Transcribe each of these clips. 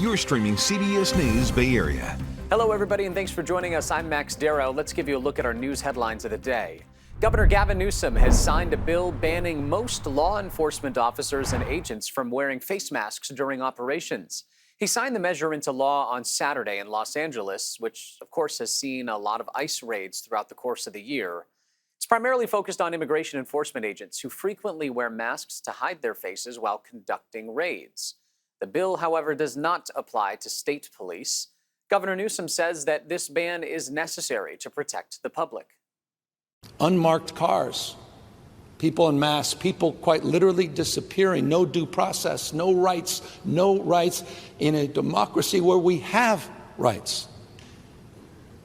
You're streaming CBS News Bay Area. Hello, everybody, and thanks for joining us. I'm Max Darrow. Let's give you a look at our news headlines of the day. Governor Gavin Newsom has signed a bill banning most law enforcement officers and agents from wearing face masks during operations. He signed the measure into law on Saturday in Los Angeles, which, of course, has seen a lot of ICE raids throughout the course of the year. It's primarily focused on immigration enforcement agents who frequently wear masks to hide their faces while conducting raids. The bill, however, does not apply to state police. Governor Newsom says that this ban is necessary to protect the public. Unmarked cars, people en masse, people quite literally disappearing, no due process, no rights in a democracy where we have rights.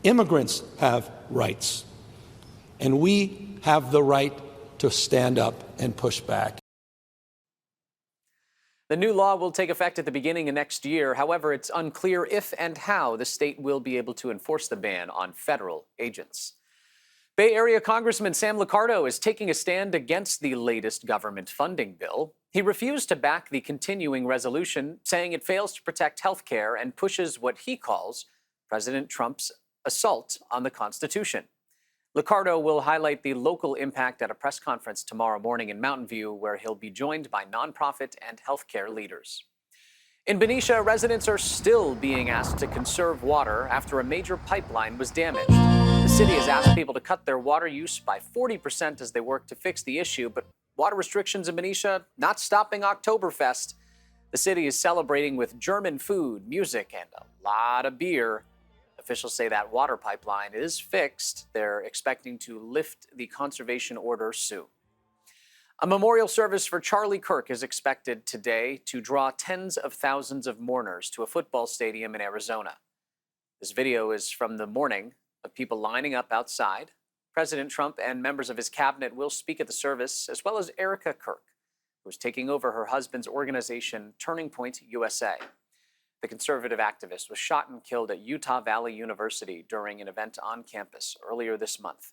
Immigrants have rights. And we have the right to stand up and push back. The new law will take effect at the beginning of next year. However, it's unclear if and how the state will be able to enforce the ban on federal agents. Bay Area Congressman Sam Liccardo is taking a stand against the latest government funding bill. He refused to back the continuing resolution, saying it fails to protect health care and pushes what he calls President Trump's assault on the Constitution. Liccardo will highlight the local impact at a press conference tomorrow morning in Mountain View, where he'll be joined by nonprofit and healthcare leaders. In Benicia, residents are still being asked to conserve water after a major pipeline was damaged. The city has asked people to cut their water use by 40% as they work to fix the issue, but water restrictions in Benicia not stopping Oktoberfest. The city is celebrating with German food, music, and a lot of beer. Officials say that water pipeline is fixed. They're expecting to lift the conservation order soon. A memorial service for Charlie Kirk is expected today to draw tens of thousands of mourners to a football stadium in Arizona. This video is from the morning of people lining up outside. President Trump and members of his cabinet will speak at the service, as well as Erica Kirk, who's taking over her husband's organization, Turning Point USA. The conservative activist was shot and killed at Utah Valley University during an event on campus earlier this month.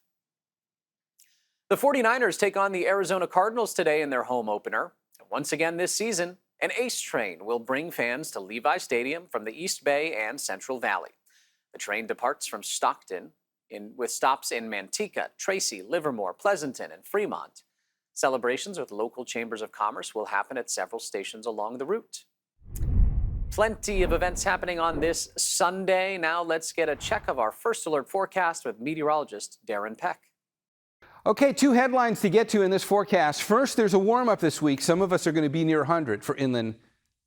The 49ers take on the Arizona Cardinals today in their home opener. Once again this season, an ace train will bring fans to Levi Stadium from the East Bay and Central Valley. The train departs from Stockton with stops in Manteca, Tracy, Livermore, Pleasanton, and Fremont. Celebrations with local chambers of commerce will happen at several stations along the route. Plenty of events happening on this Sunday. Now let's get a check of our first alert forecast with meteorologist Darren Peck. Okay, two headlines to get to in this forecast. First, there's a warm-up this week. Some of us are going to be near 100 for inland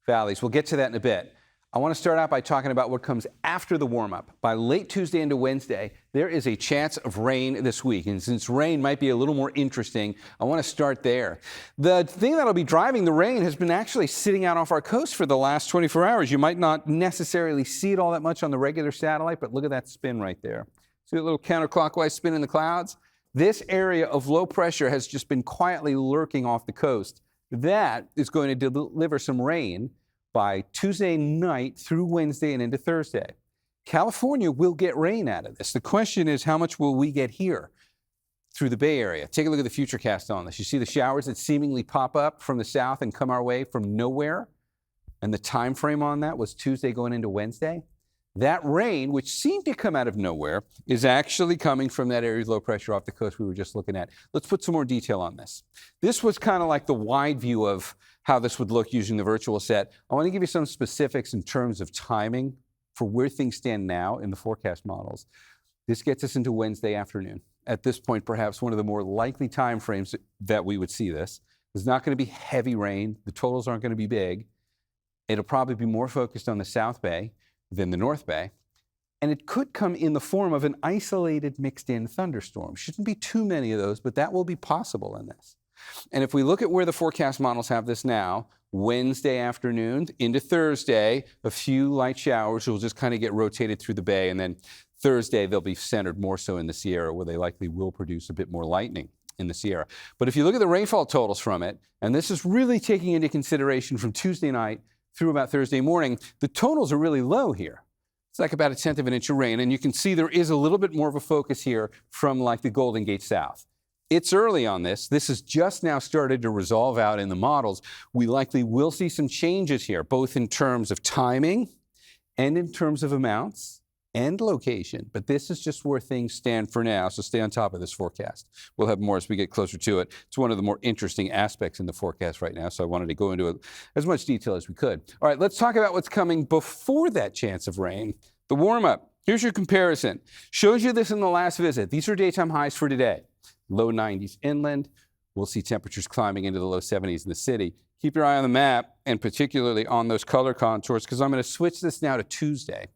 valleys. We'll get to that in a bit. I want to start out by talking about what comes after the warm-up. By late Tuesday into Wednesday, there is a chance of rain this week. And since rain might be a little more interesting, I want to start there. The thing that'll be driving the rain has been actually sitting out off our coast for the last 24 hours. You might not necessarily see it all that much on the regular satellite, but look at that spin right there. See a little counterclockwise spin in the clouds? This area of low pressure has just been quietly lurking off the coast. That is going to deliver some rain by Tuesday night through Wednesday and into Thursday. California will get rain out of this. The question is, how much will we get here through the Bay Area? Take a look at the futurecast on this. You see the showers that seemingly pop up from the south and come our way from nowhere? And the time frame on that was Tuesday going into Wednesday. That rain, which seemed to come out of nowhere, is actually coming from that area of low pressure off the coast we were just looking at. Let's put some more detail on this. This was kind of like the wide view of how this would look using the virtual set. I want to give you some specifics in terms of timing for where things stand now in the forecast models. This gets us into Wednesday afternoon. At this point, perhaps one of the more likely time frames that we would see this. There's not going to be heavy rain. The totals aren't going to be big. It'll probably be more focused on the South Bay than the North Bay. And it could come in the form of an isolated mixed-in thunderstorm. Shouldn't be too many of those, but that will be possible in this. And if we look at where the forecast models have this now, Wednesday afternoon into Thursday, a few light showers will just kind of get rotated through the bay. And then Thursday, they'll be centered more so in the Sierra, where they likely will produce a bit more lightning in the Sierra. But if you look at the rainfall totals from it, and this is really taking into consideration from Tuesday night through about Thursday morning, the totals are really low here. It's like about 1/10 of an inch of rain. And you can see there is a little bit more of a focus here from like the Golden Gate South. It's early on this. This has just now started to resolve out in the models. We likely will see some changes here, both in terms of timing and in terms of amounts and location, but this is just where things stand for now, so stay on top of this forecast. We'll have more as we get closer to it. It's one of the more interesting aspects in the forecast right now, so I wanted to go into it as much detail as we could. All right, let's talk about what's coming before that chance of rain, the warm-up. Here's your comparison. Shows you this in the last visit. These are daytime highs for today. Low 90s inland. We'll see temperatures climbing into the low 70s in the city. Keep your eye on the map, and particularly on those color contours, because I'm going to switch this now to Tuesday.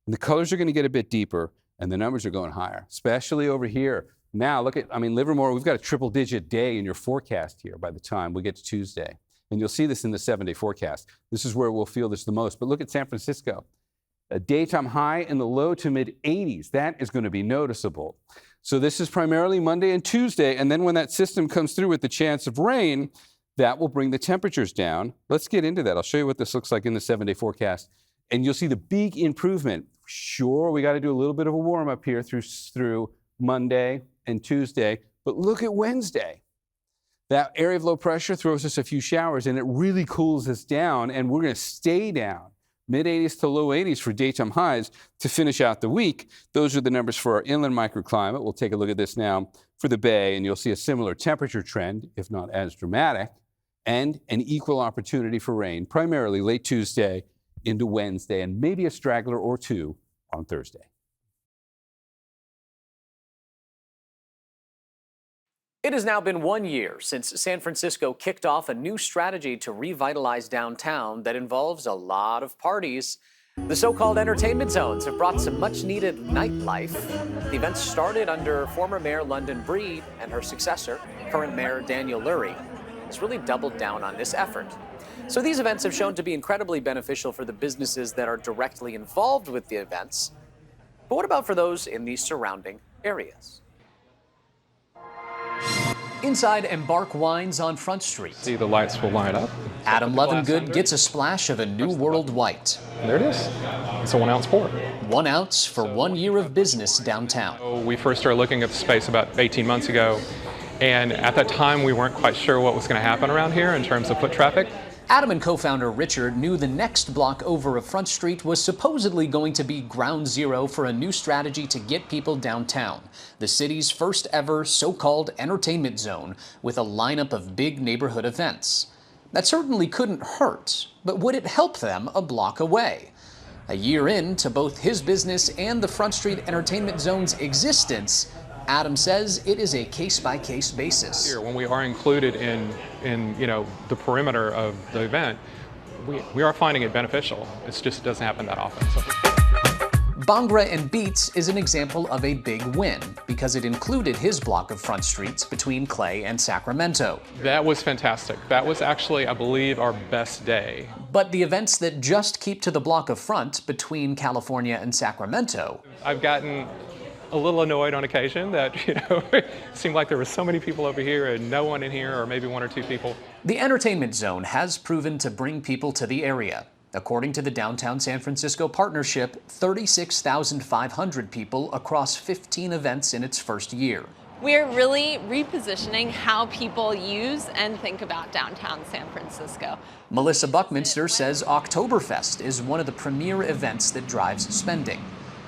And the colors are going to get a bit deeper, and the numbers are going higher, especially over here. Now, look at, Livermore, we've got a triple-digit day in your forecast here by the time we get to Tuesday. And you'll see this in the 7-day forecast. This is where we'll feel this the most. But look at San Francisco. A daytime high in the low to mid-80s. That is going to be noticeable. So this is primarily Monday and Tuesday, and then when that system comes through with the chance of rain, that will bring the temperatures down. Let's get into that. I'll show you what this looks like in the 7-day forecast. And you'll see the big improvement. Sure, we got to do a little bit of a warm-up here through Monday and Tuesday, but look at Wednesday. That area of low pressure throws us a few showers, and it really cools us down, and we're going to stay down mid-80s to low 80s for daytime highs to finish out the week. Those are the numbers for our inland microclimate. We'll take a look at this now for the Bay, and you'll see a similar temperature trend, if not as dramatic, and an equal opportunity for rain, primarily late Tuesday into Wednesday, and maybe a straggler or two on Thursday. It has now been 1 year since San Francisco kicked off a new strategy to revitalize downtown that involves a lot of parties. The so-called entertainment zones have brought some much-needed nightlife. The events started under former Mayor London Breed, and her successor, current Mayor Daniel Lurie, has really doubled down on this effort. So these events have shown to be incredibly beneficial for the businesses that are directly involved with the events. But what about for those in the surrounding areas? Inside Embark Wines on Front Street. See, the lights will light up. Adam Lovengood gets a splash of a New World White. There it is. It's a 1 ounce pour. 1 ounce for 1 year of business downtown. So we first started looking at the space about 18 months ago. And at that time, we weren't quite sure what was going to happen around here in terms of foot traffic. Adam and co-founder Richard knew the next block over of Front Street was supposedly going to be ground zero for a new strategy to get people downtown. The city's first ever so-called entertainment zone with a lineup of big neighborhood events. That certainly couldn't hurt, but would it help them a block away? A year into both his business and the Front Street Entertainment Zone's existence, Adam says it is a case-by-case basis. Here, when we are included in the perimeter of the event, we are finding it beneficial. It just doesn't happen that often. So. Bhangra and Beats is an example of a big win because it included his block of Front Streets between Clay and Sacramento. That was fantastic. That was actually, I believe, our best day. But the events that just keep to the block of front between California and Sacramento. I've gotten a little annoyed on occasion that, it seemed like there were so many people over here and no one in here, or maybe 1 or 2 people. The entertainment zone has proven to bring people to the area. According to the Downtown San Francisco Partnership, 36,500 people across 15 events in its first year. We're really repositioning how people use and think about downtown San Francisco. Melissa Buckminster says Oktoberfest is one of the premier events that drives spending.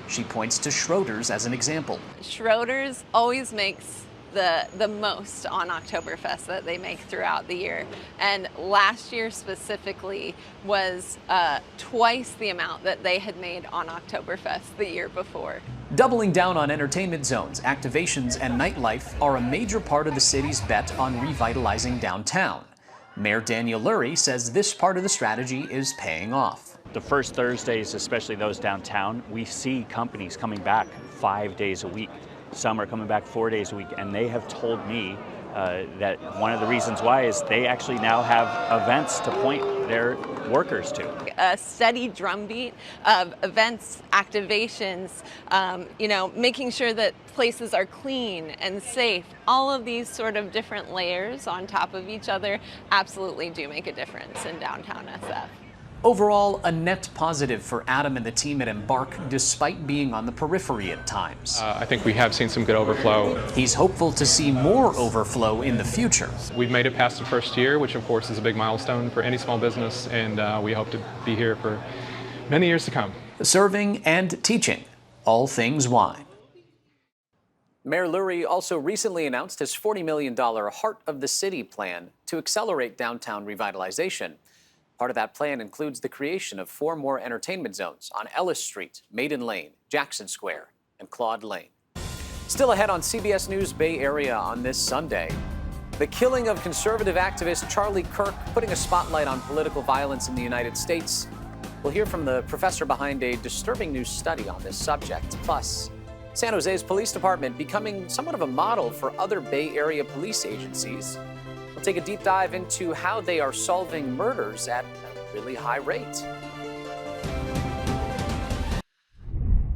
She points to Schroeder's as an example. Schroeder's always makes the most on Oktoberfest that they make throughout the year. And last year specifically was twice the amount that they had made on Oktoberfest the year before. Doubling down on entertainment zones, activations, and nightlife are a major part of the city's bet on revitalizing downtown. Mayor Daniel Lurie says this part of the strategy is paying off. The first Thursdays, especially those downtown, we see companies coming back 5 days a week. Some are coming back 4 days a week, and they have told me that one of the reasons why is they actually now have events to point their workers to. A steady drumbeat of events, activations, making sure that places are clean and safe. All of these sort of different layers on top of each other absolutely do make a difference in downtown SF. Overall, a net positive for Adam and the team at Embark, despite being on the periphery at times. I think we have seen some good overflow. He's hopeful to see more overflow in the future. We've made it past the first year, which of course is a big milestone for any small business, and we hope to be here for many years to come. serving and teaching all things wine. Mayor Lurie also recently announced his $40 million Heart of the City plan to accelerate downtown revitalization. Part of that plan includes the creation of 4 more entertainment zones on Ellis Street, Maiden Lane, Jackson Square, and Claude Lane. Still ahead on CBS News Bay Area on this Sunday, the killing of conservative activist Charlie Kirk putting a spotlight on political violence in the United States. We'll hear from the professor behind a disturbing new study on this subject. Plus, San Jose's police department becoming somewhat of a model for other Bay Area police agencies. We'll take a deep dive into how they are solving murders at a really high rate.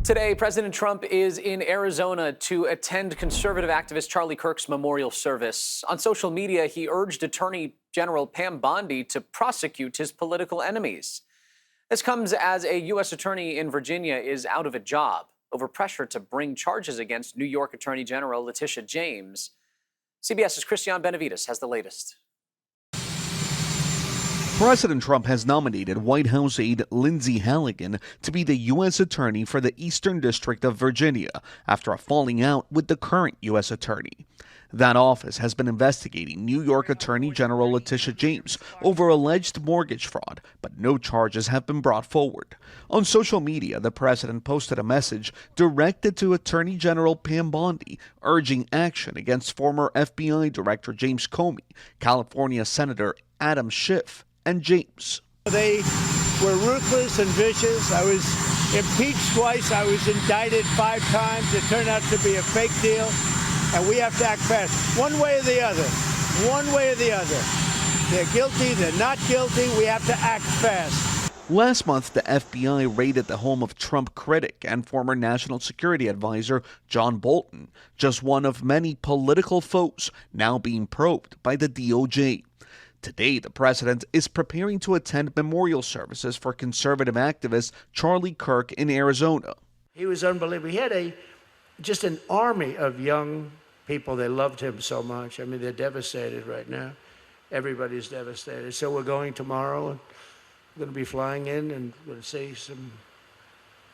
Today, President Trump is in Arizona to attend conservative activist Charlie Kirk's memorial service. On social media, he urged Attorney General Pam Bondi to prosecute his political enemies. This comes as a U.S. attorney in Virginia is out of a job over pressure to bring charges against New York Attorney General Letitia James. CBS's Christian Benavides has the latest. President Trump has nominated White House aide Lindsey Halligan to be the U.S. Attorney for the Eastern District of Virginia after a falling out with the current U.S. Attorney. That office has been investigating New York Attorney General Letitia James over alleged mortgage fraud, but no charges have been brought forward. On social media, the president posted a message directed to Attorney General Pam Bondi urging action against former FBI Director James Comey, California Senator Adam Schiff, and James. They were ruthless and vicious. I was impeached twice. I was indicted 5 times. It turned out to be a fake deal. And we have to act fast. One way or the other. One way or the other. They're guilty. They're not guilty. We have to act fast. Last month, the FBI raided the home of Trump critic and former National Security Advisor John Bolton, just one of many political foes now being probed by the DOJ. Today, the president is preparing to attend memorial services for conservative activist Charlie Kirk in Arizona. He was unbelievable. He had just an army of young people. They loved him so much. I mean, they're devastated right now. Everybody's devastated. So we're going tomorrow, and we're going to be flying in, and we're going to say some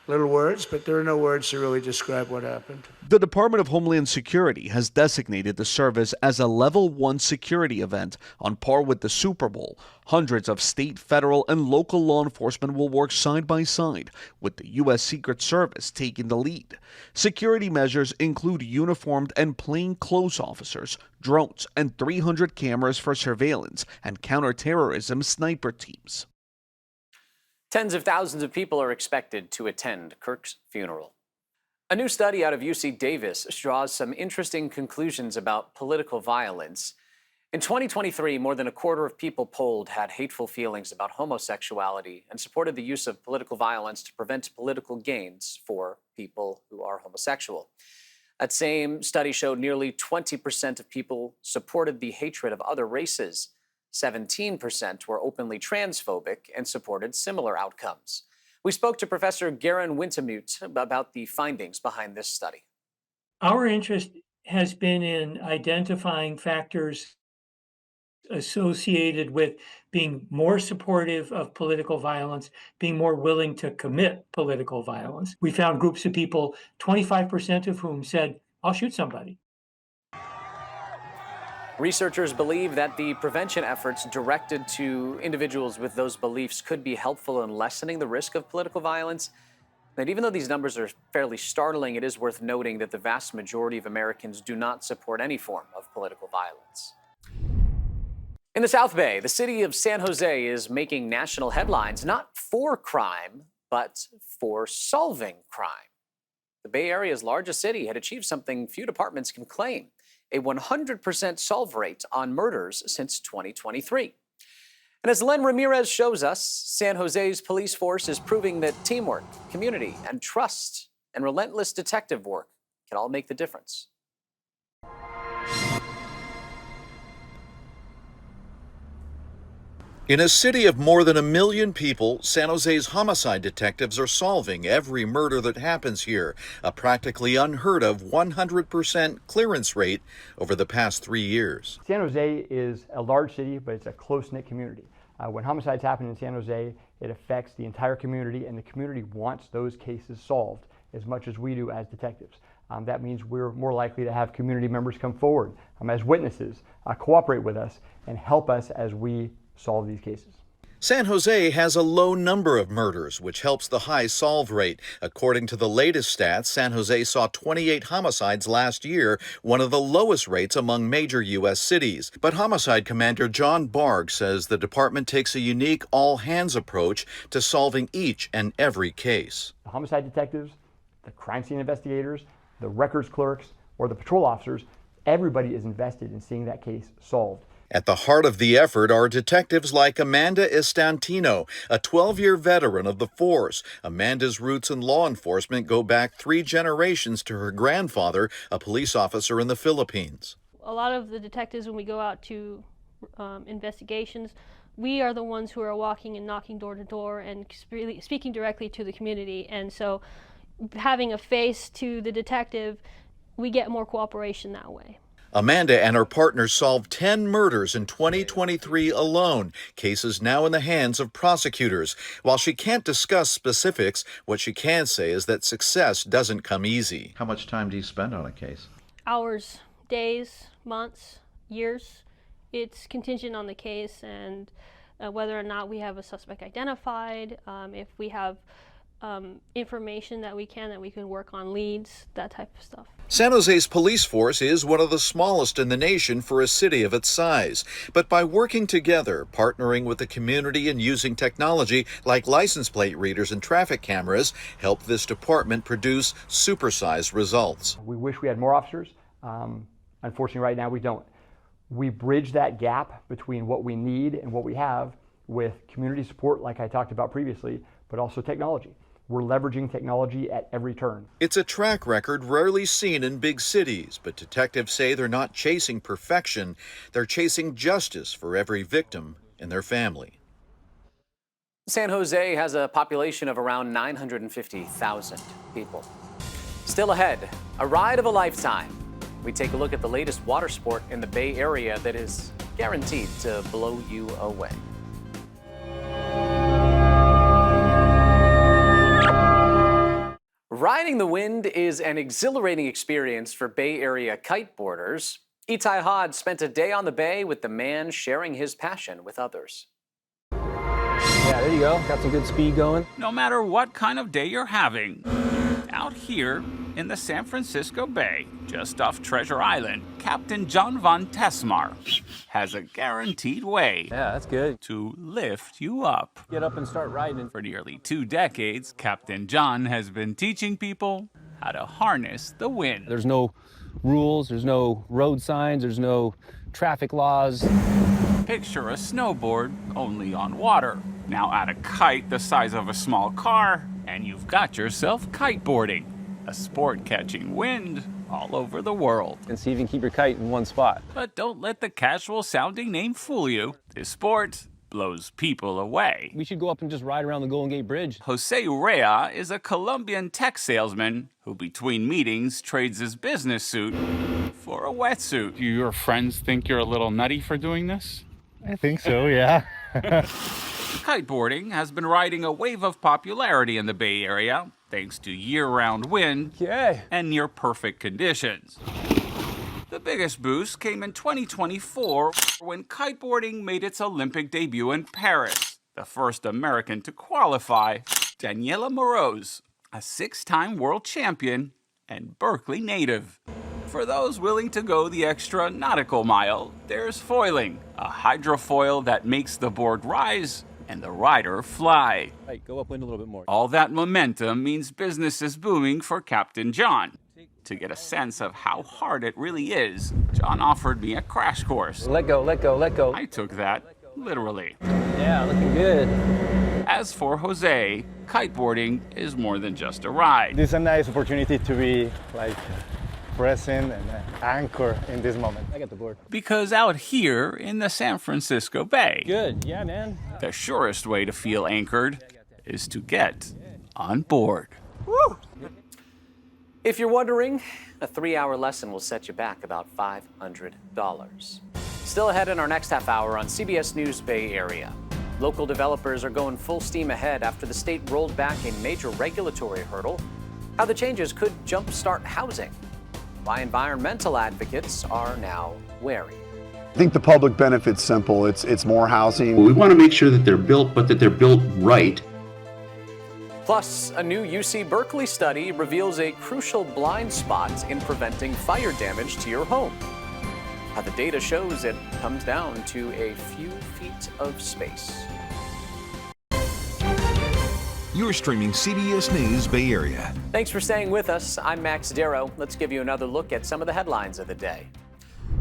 little words, but there are no words to really describe what happened. The Department of Homeland Security has designated the service as a Level 1 security event on par with the Super Bowl. Hundreds of state, federal, and local law enforcement will work side by side, with the U.S. Secret Service taking the lead. Security measures include uniformed and plainclothes officers, drones, and 300 cameras for surveillance and counterterrorism sniper teams. Tens of thousands of people are expected to attend Kirk's funeral. A new study out of UC Davis draws some interesting conclusions about political violence. In 2023, more than a quarter of people polled had hateful feelings about homosexuality and supported the use of political violence to prevent political gains for people who are homosexual. That same study showed nearly 20% of people supported the hatred of other races. 17% were openly transphobic and supported similar outcomes. We spoke to Professor Garen Wintemute about the findings behind this study. Our interest has been in identifying factors associated with being more supportive of political violence, being more willing to commit political violence. We found groups of people, 25% of whom said, "I'll shoot somebody." Researchers believe that the prevention efforts directed to individuals with those beliefs could be helpful in lessening the risk of political violence. And even though these numbers are fairly startling, it is worth noting that the vast majority of Americans do not support any form of political violence. In the South Bay, the city of San Jose is making national headlines, not for crime, but for solving crime. The Bay Area's largest city had achieved something few departments can claim: a 100% solve rate on murders since 2023. And as Len Ramirez shows us, San Jose's police force is proving that teamwork, community, and trust, and relentless detective work can all make the difference. In a city of more than 1 million people, San Jose's homicide detectives are solving every murder that happens here, a practically unheard of 100% clearance rate over the past 3 years. San Jose is a large city, but it's a close-knit community. When homicides happen in San Jose, it affects the entire community, and the community wants those cases solved as much as we do as detectives. That means we're more likely to have community members come forward as witnesses, cooperate with us, and help us as we solve these cases. San Jose has a low number of murders, which helps the high solve rate. According to the latest stats, San Jose saw 28 homicides last year, one of the lowest rates among major U.S. cities. But Homicide Commander John Barg says the department takes a unique all-hands approach to solving each and every case. The homicide detectives, the crime scene investigators, the records clerks, or the patrol officers, everybody is invested in seeing that case solved. At the heart of the effort are detectives like Amanda Estantino, a 12-year veteran of the force. Amanda's roots in law enforcement go back 3 generations to her grandfather, a police officer in the Philippines. A lot of the detectives, when we go out to investigations, we are the ones who are walking and knocking door to door and speaking directly to the community. And so having a face to the detective, we get more cooperation that way. Amanda and her partner solved 10 murders in 2023 alone, cases now in the hands of prosecutors. While she can't discuss specifics, what she can say is that success doesn't come easy. How much time do you spend on a case? Hours, days, months, years. It's contingent on the case and whether or not we have a suspect identified, if we have information that we can work on leads, that type of stuff. San Jose's police force is one of the smallest in the nation for a city of its size. But by working together, partnering with the community and using technology like license plate readers and traffic cameras, helped this department produce supersized results. We wish we had more officers. Unfortunately, right now we don't. We bridge that gap between what we need and what we have with community support, like I talked about previously, but also technology. We're leveraging technology at every turn. It's a track record rarely seen in big cities, but detectives say they're not chasing perfection, they're chasing justice for every victim and their family. San Jose has a population of around 950,000 people. Still ahead, a ride of a lifetime. We take a look at the latest water sport in the Bay Area that is guaranteed to blow you away. Riding the wind is an exhilarating experience for Bay Area kiteboarders. Itai Hod spent a day on the bay with the man sharing his passion with others. Yeah, there you go. Got some good speed going. No matter what kind of day you're having, out here in the San Francisco Bay, just off Treasure Island, Captain John Van Tesmar has a guaranteed way that's good. to lift you up. Get up and start riding. For nearly 2 decades, Captain John has been teaching people how to harness the wind. There's no rules, there's no road signs, there's no traffic laws. Picture a snowboard only on water. Now add a kite the size of a small car, and you've got yourself kiteboarding, a sport catching wind all over the world. And see if you can keep your kite in one spot. But don't let the casual sounding name fool you. This sport blows people away. We should go up and just ride around the Golden Gate Bridge. Jose Urrea is a Colombian tech salesman who between meetings trades his business suit for a wetsuit. Do your friends think you're a little nutty for doing this? I think so, yeah. Kiteboarding has been riding a wave of popularity in the Bay Area thanks to year-round wind and near-perfect conditions. The biggest boost came in 2024 when kiteboarding made its Olympic debut in Paris. The first American to qualify, Daniela Moroz, a 6-time world champion and Berkeley native. For those willing to go the extra nautical mile, there's foiling, a hydrofoil that makes the board rise and the rider fly. Right, go upwind a little bit more. All that momentum means business is booming for Captain John. To get a sense of how hard it really is, John offered me a crash course. Let go, let go, let go. I took that literally. Yeah, looking good. As for Jose, kiteboarding is more than just a ride. This is a nice opportunity to be present and anchor in this moment. I got the board. Because out here in the San Francisco Bay, good, yeah, man. The surest way to feel anchored is to get on board. Woo! If you're wondering, a 3-hour lesson will set you back about $500. Still ahead in our next half hour on CBS News Bay Area. Local developers are going full steam ahead after the state rolled back a major regulatory hurdle. How the changes could jumpstart housing. Why environmental advocates are now wary. I think the public benefit's simple. It's more housing. We want to make sure that they're built, but that they're built right. Plus, a new UC Berkeley study reveals a crucial blind spot in preventing fire damage to your home. How the data shows it comes down to a few feet of space. You're streaming CBS News Bay Area. Thanks for staying with us. I'm Max Darrow. Let's give you another look at some of the headlines of the day.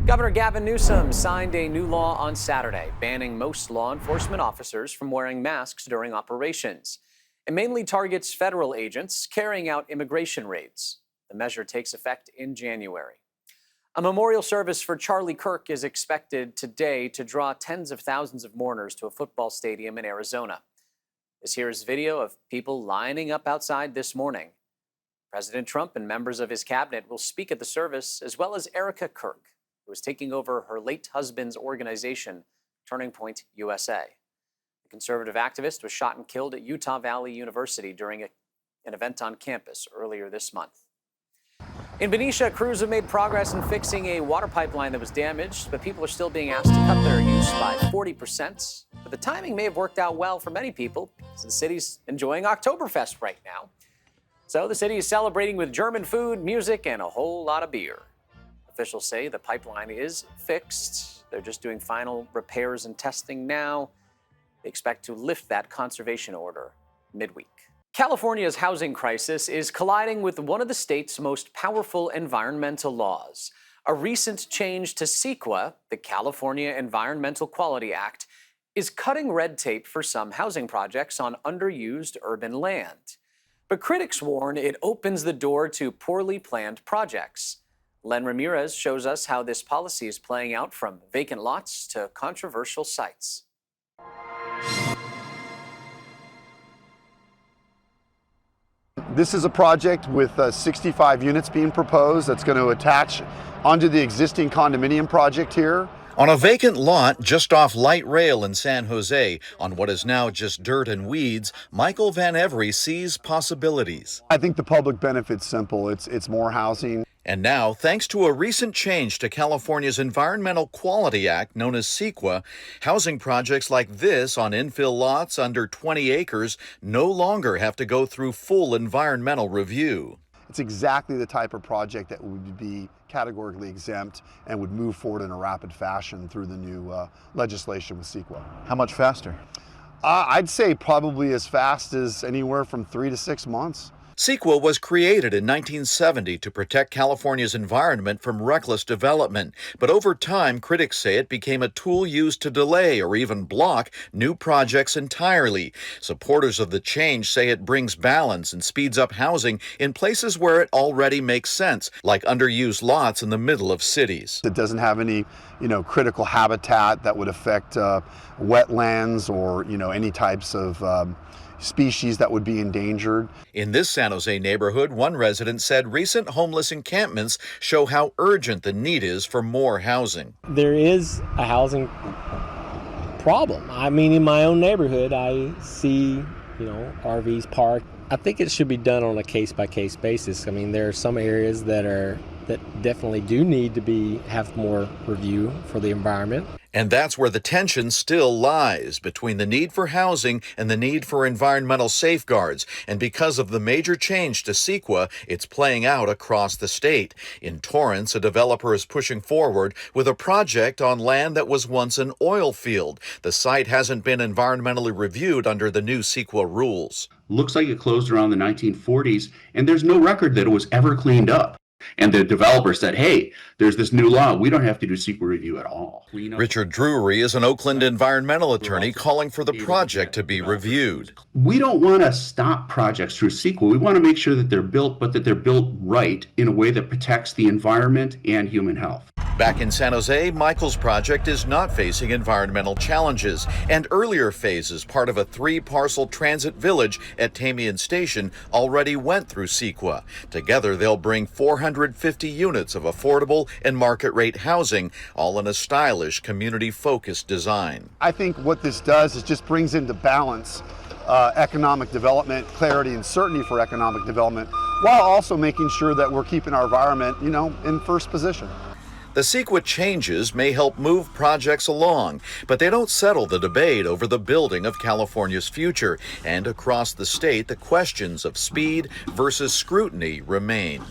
Governor Gavin Newsom signed a new law on Saturday, banning most law enforcement officers from wearing masks during operations. It mainly targets federal agents carrying out immigration raids. The measure takes effect in January. A memorial service for Charlie Kirk is expected today to draw tens of thousands of mourners to a football stadium in Arizona. This here is video of people lining up outside this morning. President Trump and members of his cabinet will speak at the service, as well as Erica Kirk, who is taking over her late husband's organization, Turning Point USA. The conservative activist was shot and killed at Utah Valley University during an event on campus earlier this month. In Benicia, crews have made progress in fixing a water pipeline that was damaged, but people are still being asked to cut their use by 40%. But the timing may have worked out well for many people, because the city's enjoying Oktoberfest right now. So the city is celebrating with German food, music, and a whole lot of beer. Officials say the pipeline is fixed. They're just doing final repairs and testing now. They expect to lift that conservation order midweek. California's housing crisis is colliding with one of the state's most powerful environmental laws. A recent change to CEQA, the California Environmental Quality Act, is cutting red tape for some housing projects on underused urban land. But critics warn it opens the door to poorly planned projects. Len Ramirez shows us how this policy is playing out from vacant lots to controversial sites. This is a project with 65 units being proposed that's going to attach onto the existing condominium project here. On a vacant lot just off light rail in San Jose, on what is now just dirt and weeds, Michael Van Every sees possibilities. I think the public benefit's simple. It's more housing. And now, thanks to a recent change to California's Environmental Quality Act, known as CEQA, housing projects like this on infill lots under 20 acres no longer have to go through full environmental review. It's exactly the type of project that would be categorically exempt and would move forward in a rapid fashion through the new legislation with CEQA. How much faster? I'd say probably as fast as anywhere from 3 to 6 months. CEQA was created in 1970 to protect California's environment from reckless development, but over time, critics say it became a tool used to delay or even block new projects entirely. Supporters of the change say it brings balance and speeds up housing in places where it already makes sense, like underused lots in the middle of cities. It doesn't have any, critical habitat that would affect wetlands or, any types of species that would be endangered. In this San Jose neighborhood, one resident said recent homeless encampments show how urgent the need is for more housing. There is a housing problem. I mean, in my own neighborhood, I see, RVs parked. I think it should be done on a case-by-case basis. I mean, there are some areas that definitely do need to have more review for the environment. And that's where the tension still lies, between the need for housing and the need for environmental safeguards. And because of the major change to CEQA, it's playing out across the state. In Torrance, a developer is pushing forward with a project on land that was once an oil field. The site hasn't been environmentally reviewed under the new CEQA rules. Looks like it closed around the 1940s, and there's no record that it was ever cleaned up. And the developer said, hey, there's this new law. We don't have to do CEQA review at all. Richard Drury is an Oakland environmental attorney calling for the project to be reviewed. We don't want to stop projects through CEQA. We want to make sure that they're built, but that they're built right in a way that protects the environment and human health. Back in San Jose, Michael's project is not facing environmental challenges, and earlier phases, part of a 3-parcel transit village at Tamian Station, already went through CEQA. Together, they'll bring 450 units of affordable and market-rate housing, all in a stylish, community-focused design. I think what this does is just brings into balance economic development, clarity and certainty for economic development, while also making sure that we're keeping our environment, in first position. The CEQA changes may help move projects along, but they don't settle the debate over the building of California's future. And across the state, the questions of speed versus scrutiny remain.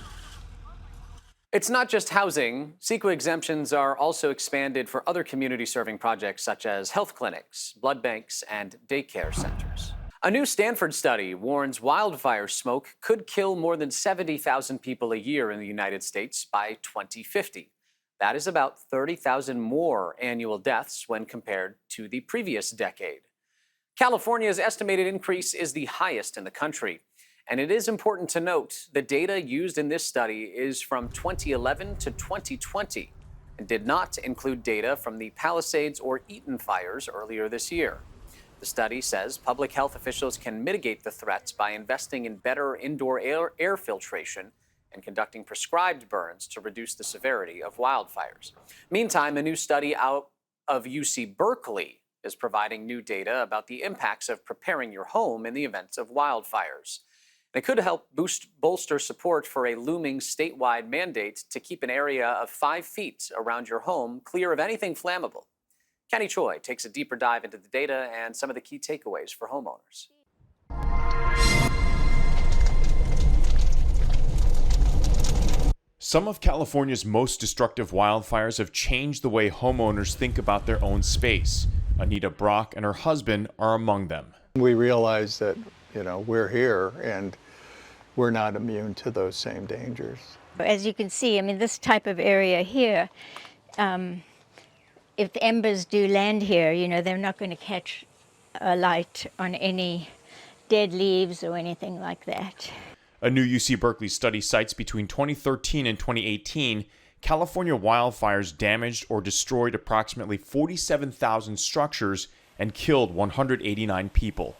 It's not just housing. CEQA exemptions are also expanded for other community-serving projects such as health clinics, blood banks, and daycare centers. A new Stanford study warns wildfire smoke could kill more than 70,000 people a year in the United States by 2050. That is about 30,000 more annual deaths when compared to the previous decade. California's estimated increase is the highest in the country. And it is important to note the data used in this study is from 2011 to 2020 and did not include data from the Palisades or Eaton fires earlier this year. The study says public health officials can mitigate the threats by investing in better indoor air filtration and conducting prescribed burns to reduce the severity of wildfires. Meantime, a new study out of UC Berkeley is providing new data about the impacts of preparing your home in the event of wildfires. It could help bolster support for a looming statewide mandate to keep an area of 5 feet around your home clear of anything flammable. Kenny Choi takes a deeper dive into the data and some of the key takeaways for homeowners. Some of California's most destructive wildfires have changed the way homeowners think about their own space. Anita Brock and her husband are among them. We realize that, we're here and we're not immune to those same dangers. As you can see, this type of area here, if the embers do land here, they're not going to catch a light on any dead leaves or anything like that. A new UC Berkeley study cites between 2013 and 2018, California wildfires damaged or destroyed approximately 47,000 structures and killed 189 people.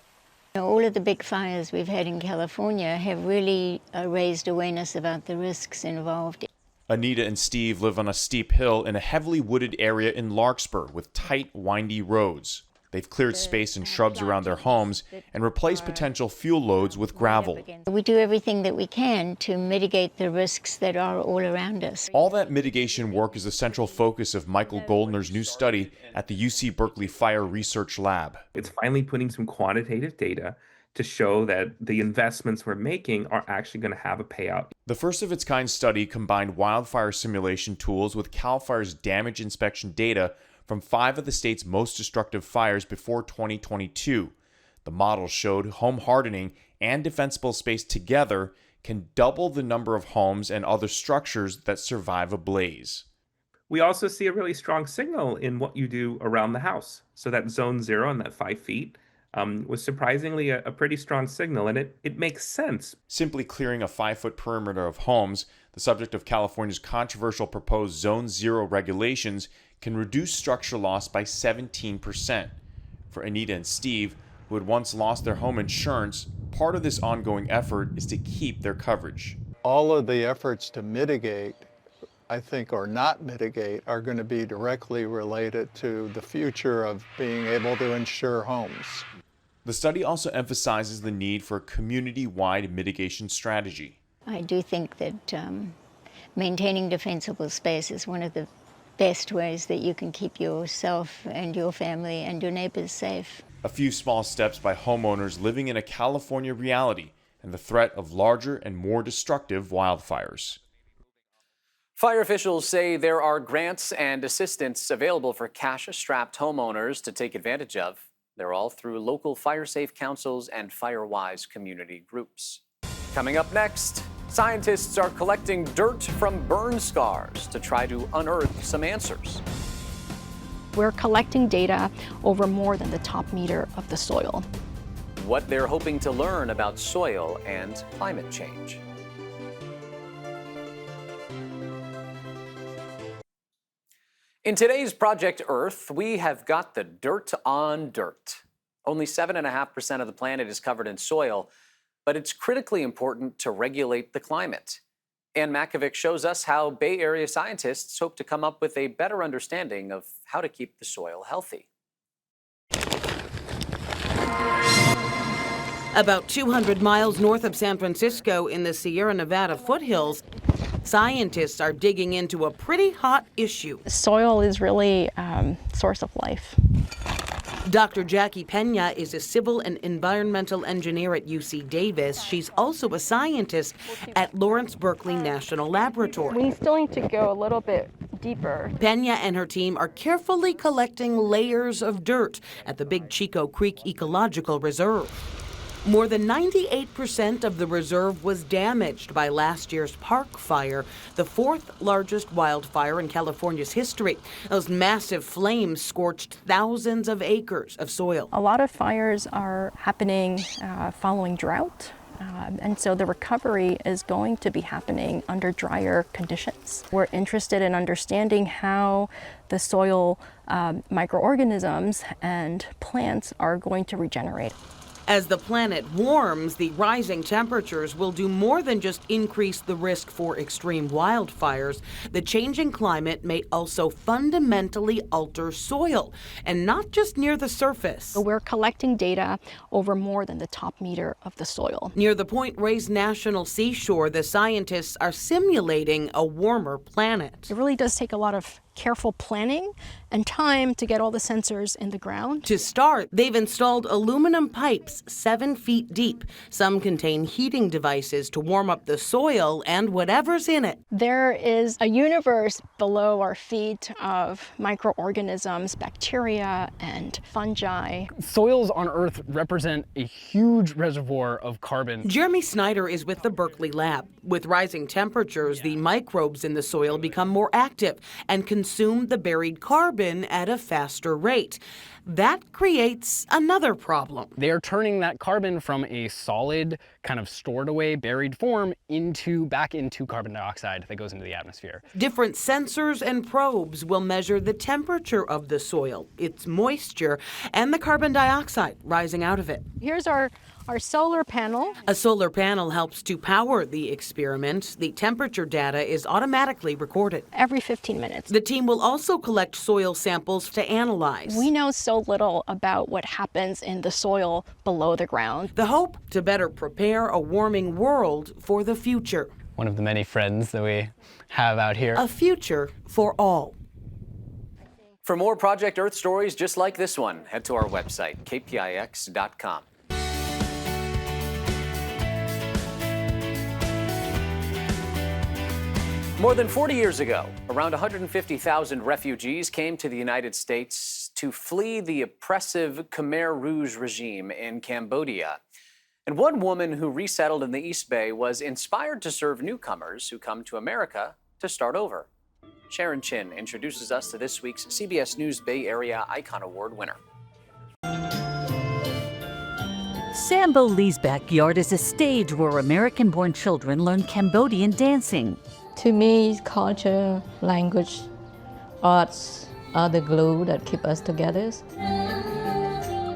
All of the big fires we've had in California have really raised awareness about the risks involved. Anita and Steve live on a steep hill in a heavily wooded area in Larkspur with tight, windy roads. They've cleared space and shrubs around their homes and replaced potential fuel loads with gravel. We do everything that we can to mitigate the risks that are all around us. All that mitigation work is the central focus of Michael Goldner's new study at the UC Berkeley Fire Research Lab. It's finally putting some quantitative data to show that the investments we're making are actually going to have a payout. The first of its kind study combined wildfire simulation tools with CAL FIRE's damage inspection data from 5 of the state's most destructive fires before 2022. The model showed home hardening and defensible space together can double the number of homes and other structures that survive a blaze. We also see a really strong signal in what you do around the house. So that zone 0 and that 5 feet was surprisingly a pretty strong signal, and it makes sense. Simply clearing a 5-foot perimeter of homes, the subject of California's controversial proposed Zone 0 regulations, can reduce structure loss by 17%. For Anita and Steve, who had once lost their home insurance, part of this ongoing effort is to keep their coverage. All of the efforts to mitigate, I think, or not mitigate, are going to be directly related to the future of being able to insure homes. The study also emphasizes the need for a community-wide mitigation strategy. I do think that maintaining defensible space is one of the best ways that you can keep yourself and your family and your neighbors safe. A few small steps by homeowners living in a California reality and the threat of larger and more destructive wildfires. Fire officials say there are grants and assistance available for cash-strapped homeowners to take advantage of. They're all through local fire-safe councils and fire-wise community groups. Coming up next, scientists are collecting dirt from burn scars to try to unearth some answers. We're collecting data over more than the top meter of the soil. What they're hoping to learn about soil and climate change. In today's Project Earth, we have got the dirt on dirt. Only 7.5% of the planet is covered in soil, but it's critically important to regulate the climate. Ann Makovic shows us how Bay Area scientists hope to come up with a better understanding of how to keep the soil healthy. About 200 miles north of San Francisco in the Sierra Nevada foothills, scientists are digging into a pretty hot issue. Soil is really a source of life. Dr. Jackie Pena is a civil and environmental engineer at UC Davis. She's also a scientist at Lawrence Berkeley National Laboratory. We still need to go a little bit deeper. Pena and her team are carefully collecting layers of dirt at the Big Chico Creek Ecological Reserve. More than 98% of the reserve was damaged by last year's park fire, the fourth largest wildfire in California's history. Those massive flames scorched thousands of acres of soil. A lot of fires are happening following drought. And so the recovery is going to be happening under drier conditions. We're interested in understanding how the soil microorganisms and plants are going to regenerate. As the planet warms, the rising temperatures will do more than just increase the risk for extreme wildfires. The changing climate may also fundamentally alter soil, and not just near the surface. We're collecting data over more than the top meter of the soil. Near the Point Reyes National Seashore, the scientists are simulating a warmer planet. It really does take a lot of careful planning and time to get all the sensors in the ground. To start, they've installed aluminum pipes 7 feet deep. Some contain heating devices to warm up the soil and whatever's in it. There is a universe below our feet of microorganisms, bacteria, and fungi. Soils on Earth represent a huge reservoir of carbon. Jeremy Snyder is with the Berkeley lab. With rising temperatures, the microbes in the soil become more active and consume the buried carbon at a faster rate. That creates another problem. They are turning that carbon from a solid, kind of stored away, buried form back into carbon dioxide that goes into the atmosphere. Different sensors and probes will measure the temperature of the soil, its moisture, and the carbon dioxide rising out of it. Here's our solar panel. A solar panel helps to power the experiment. The temperature data is automatically recorded. Every 15 minutes. The team will also collect soil samples to analyze. We know so little about what happens in the soil below the ground. The hope to better prepare a warming world for the future. One of the many friends that we have out here. A future for all. For more Project Earth stories just like this one, head to our website, kpix.com. More than 40 years ago, around 150,000 refugees came to the United States to flee the oppressive Khmer Rouge regime in Cambodia. And one woman who resettled in the East Bay was inspired to serve newcomers who come to America to start over. Sharon Chin introduces us to this week's CBS News Bay Area Icon Award winner. Sambo Lee's backyard is a stage where American-born children learn Cambodian dancing. To me, culture, language, arts are the glue that keep us together.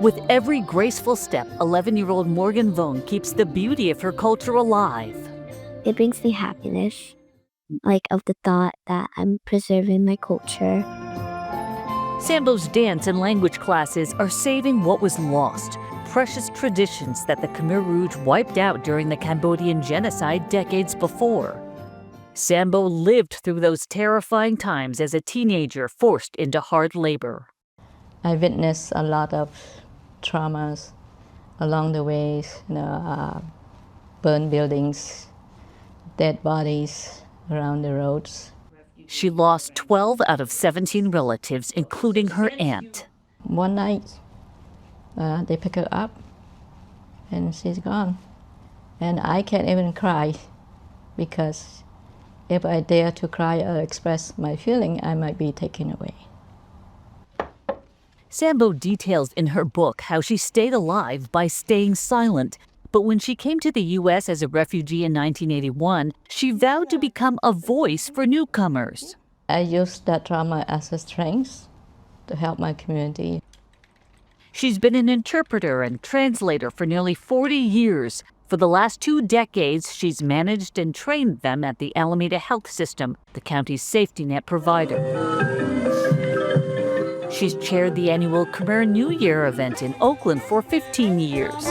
With every graceful step, 11-year-old Morgan Vong keeps the beauty of her culture alive. It brings me happiness, of the thought that I'm preserving my culture. Sambo's dance and language classes are saving what was lost, precious traditions that the Khmer Rouge wiped out during the Cambodian genocide decades before. Sambo lived through those terrifying times as a teenager forced into hard labor. I witnessed a lot of traumas along the way, burned buildings, dead bodies around the roads. She lost 12 out of 17 relatives, including her aunt. One night, they pick her up, and she's gone. And I can't even cry, because if I dare to cry or express my feeling, I might be taken away. Sambo details in her book how she stayed alive by staying silent. But when she came to the U.S. as a refugee in 1981, she vowed to become a voice for newcomers. I use that trauma as a strength to help my community. She's been an interpreter and translator for nearly 40 years. For the last 2 decades, she's managed and trained them at the Alameda Health System, the county's safety net provider. She's chaired the annual Khmer New Year event in Oakland for 15 years.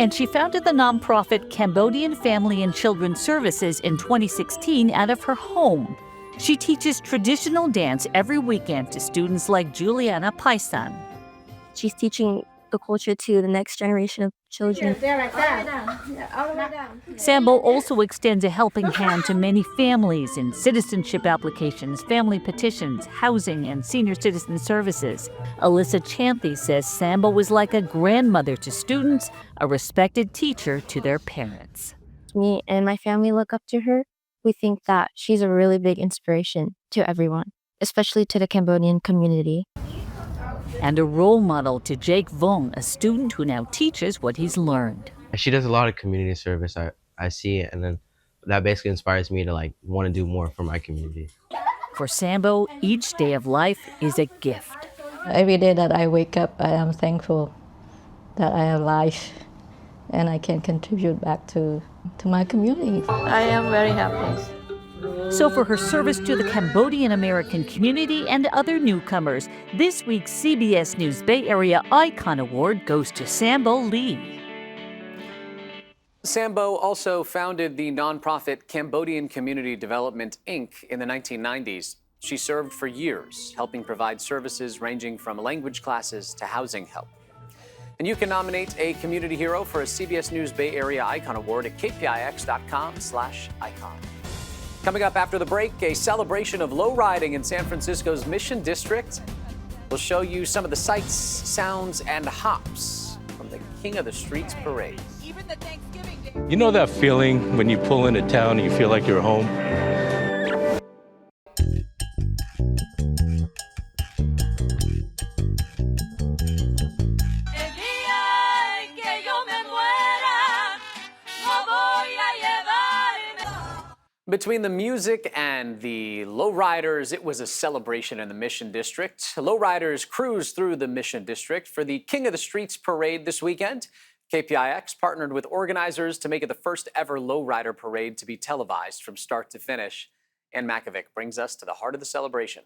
And she founded the nonprofit Cambodian Family and Children's Services in 2016 out of her home. She teaches traditional dance every weekend to students like Juliana Paisan. She's teaching the culture to the next generation of children. Sambo also extends a helping hand to many families in citizenship applications, family petitions, housing, and senior citizen services. Alyssa Chanthi says Sambo was like a grandmother to students, a respected teacher to their parents. Me and my family look up to her. We think that she's a really big inspiration to everyone, especially to the Cambodian community. And a role model to Jake Vong, a student who now teaches what he's learned. She does a lot of community service. I see it, and then that basically inspires me to want to do more for my community. For Sambo, each day of life is a gift. Every day that I wake up, I am thankful that I have life and I can contribute back to my community. I am very happy. So for her service to the Cambodian American community and other newcomers, this week's CBS News Bay Area Icon Award goes to Sambo Lee. Sambo also founded the nonprofit Cambodian Community Development, Inc. in the 1990s. She served for years, helping provide services ranging from language classes to housing help. And you can nominate a community hero for a CBS News Bay Area Icon Award at kpix.com/icon. Coming up after the break, a celebration of low riding in San Francisco's Mission District. We'll show you some of the sights, sounds, and hops from the King of the Streets parade. You know that feeling when you pull into town and you feel like you're home? Between the music and the lowriders, it was a celebration in the Mission District. Lowriders cruised through the Mission District for the King of the Streets parade this weekend. KPIX partnered with organizers to make it the first ever lowrider parade to be televised from start to finish. Ann Makovic brings us to the heart of the celebration.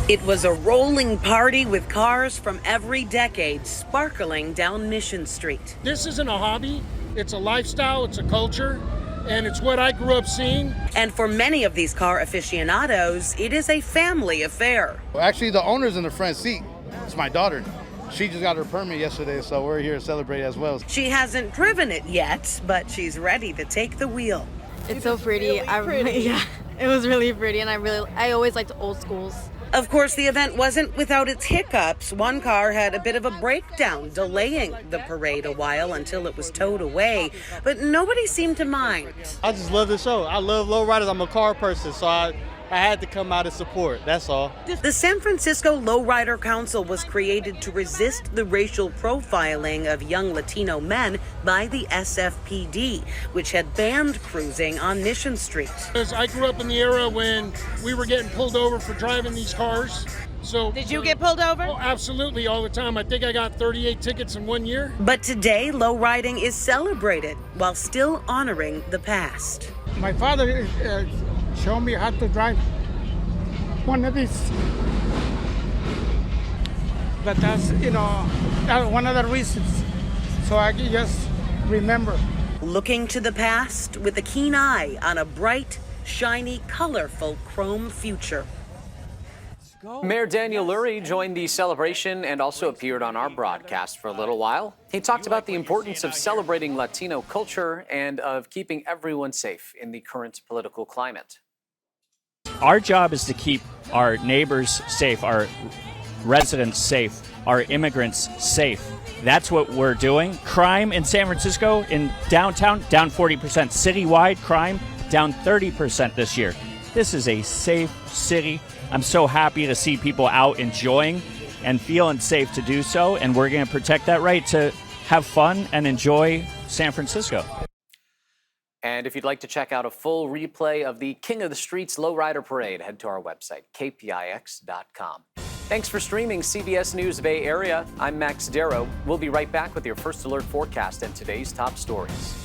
It was a rolling party with cars from every decade sparkling down Mission Street. This isn't a hobby, it's a lifestyle, it's a culture, and it's what I grew up seeing. And for many of these car aficionados, it is a family affair. Well, actually, the owner's in the front seat. It's my daughter. She just got her permit yesterday, so we're here to celebrate as well. She hasn't driven it yet, but she's ready to take the wheel. It's so pretty. Yeah, it was really pretty, and I always liked old schools. Of course, the event wasn't without its hiccups. One car had a bit of a breakdown, delaying the parade a while until it was towed away, but nobody seemed to mind. I just love the show. I love lowriders. I'm a car person, so I had to come out and support, that's all. The San Francisco Lowrider Council was created to resist the racial profiling of young Latino men by the SFPD, which had banned cruising on Mission Street. I grew up in the era when we were getting pulled over for driving these cars. So, did you get pulled over? Oh, absolutely, all the time. I think I got 38 tickets in 1 year. But today, lowriding is celebrated while still honoring the past. My father showed me how to drive one of these. But that's, one of the reasons. So I can just remember. Looking to the past with a keen eye on a bright, shiny, colorful chrome future. Mayor Daniel Lurie joined the celebration and also appeared on our broadcast for a little while. He talked about the importance of celebrating Latino culture and of keeping everyone safe in the current political climate. Our job is to keep our neighbors safe, our residents safe, our immigrants safe. That's what we're doing. Crime in San Francisco, in downtown, down 40%. Citywide crime, down 30% this year. This is a safe city. I'm so happy to see people out enjoying and feeling safe to do so, and we're going to protect that right to have fun and enjoy San Francisco. And if you'd like to check out a full replay of the King of the Streets Lowrider Parade, head to our website, kpix.com. Thanks for streaming CBS News Bay Area. I'm Max Darrow. We'll be right back with your First Alert forecast and today's top stories.